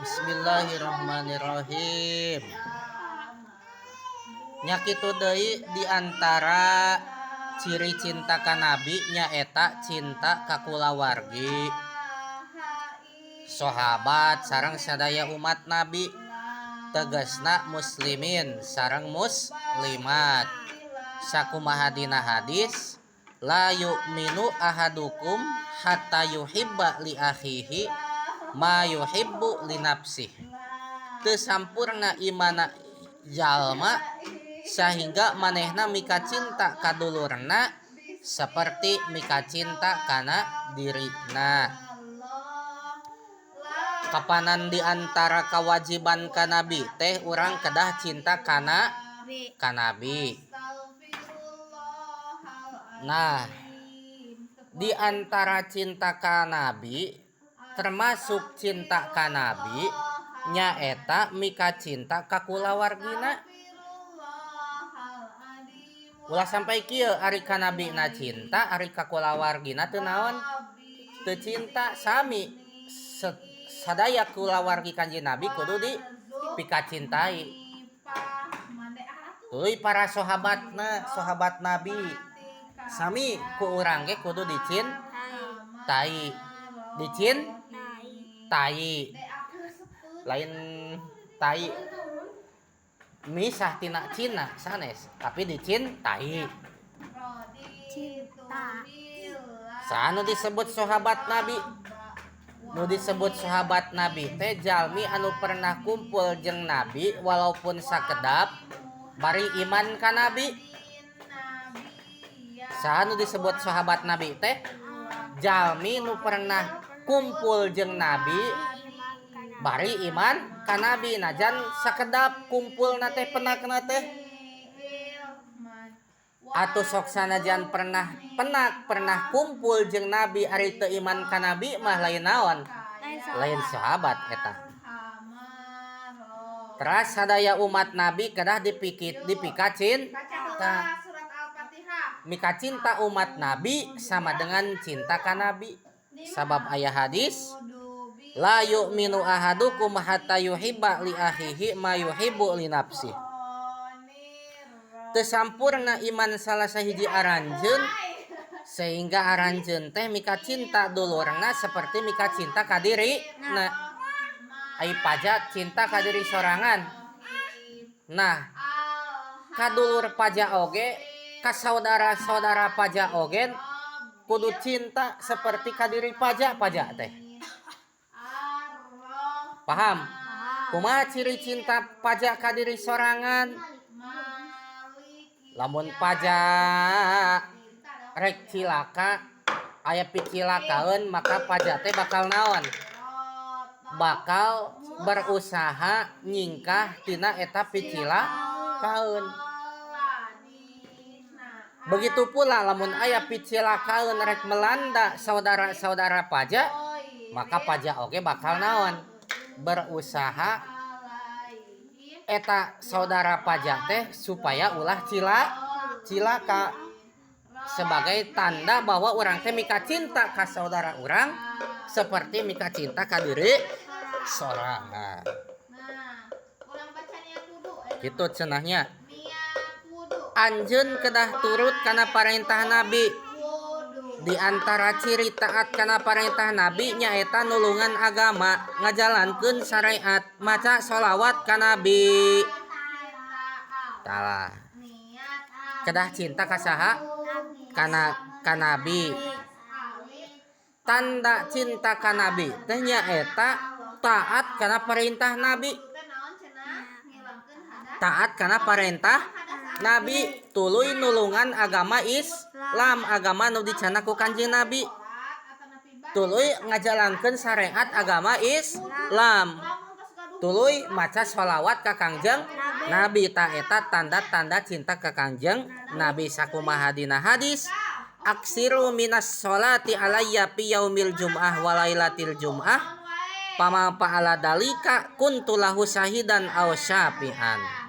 Bismillahirrahmanirrahim. Nya kitu deui di antara ciri cinta ka nabi nyaeta cinta ka kulawargi, sahabat sareng sadaya umat nabi, tegasna muslimin sareng muslimat. Sakumaha dina hadis, la yu'minu ahadukum hatta yuhibba li akhihi ma yuhibbu li nafsih. Teu sampurna imana jalma sehingga manehna mika cinta ka dulurna seperti mika cinta kana dirina. Kapanan di antara kewajiban ka nabi teh urang kedah cinta kana nabi. Nah, di antara cinta ka nabi termasuk cinta ka nabi nyaeta mika cinta ka kulawargina. Ulah sampai kieu ari ka nabi na cinta, ari ka kulawargina teu naon? Teu cinta. Sami sadaya kulawargi kanjeng nabi kudu dipika cintai. Tuluy para sahabat nabi sami ku urang ge kudu dicintai. Lain tai misah tina cina sanes, tapi dicintai. Sanu disebut sahabat nabi. Nu disebut sahabat nabi teh jalmi anu pernah kumpul jeung nabi walaupun sakedap bari iman ka nabi. Sanu disebut sahabat nabi teh jalmi nu pernah kumpul jeung nabi bari iman ka nabi, najan sakedap kumpulna teh penakna teh. Atuh sok sanajan pernah kumpul jeung nabi ari teu iman ka nabi mah lain naon? Lain sahabat eta. Teras sadaya umat nabi kedah dipika cinta. Mika cinta umat nabi sama dengan cinta ka nabi. Sabab aya hadis, la yu'minu ahadukum hatta yuhibba li akhihi ma yuhibbu li nafsih. Teu sampurna iman salah sahiji aranjeun sehingga aranjeun teh mika cinta dulurna seperti mika cinta ka dirina. Ai paja cinta ka diri sorangan. Nah, ka dulur paja oge, ka saudara-saudara paja oge kudu cinta seperti ka diri paja teh. Paham? Kumaha ciri cinta paja ka diri sorangan? Lamun paja rek cilaka, aya picilakaeun, maka paja teh bakal naon? Bakal berusaha nyingkah tina eta picilakaeun. Begitu pula lamun aya picilakaeun rek melanda saudara-saudara paja, maka paja oge bakal naon? Berusaha eta saudara paja teh supaya ulah cilaka sebagai tanda bahwa urang teh mika cinta ka saudara urang seperti mika cinta ka diri sorangan. Kitu cenahnya. Anjeun kedah turut kana parentah nabi. Di antara ciri taat kana parentah nabi nyaeta nulungan agama, ngajalankeun syariat, maca sholawat ka nabi. Tah. Kedah cinta ka saha? Ka nabi. Tanda cinta ka nabi teh nyaeta taat kana perintah nabi. Taat kana perintah nabi, tuluy nulungan agama Islam, agama nu dicana ku Kanjeng Nabi. Tuluy ngajalankeun syariat agama Islam. Tuluy maca sholawat ka Kangjeng Nabi. Ta eta tanda-tanda cinta ka Kangjeng Nabi. Sakumaha dina hadis, aksiru minas sholati alayya fi yaumil jum'ah wa lailatil jum'ah, pama fa'ala dalika kuntu lahu syahidan aw syafi'an.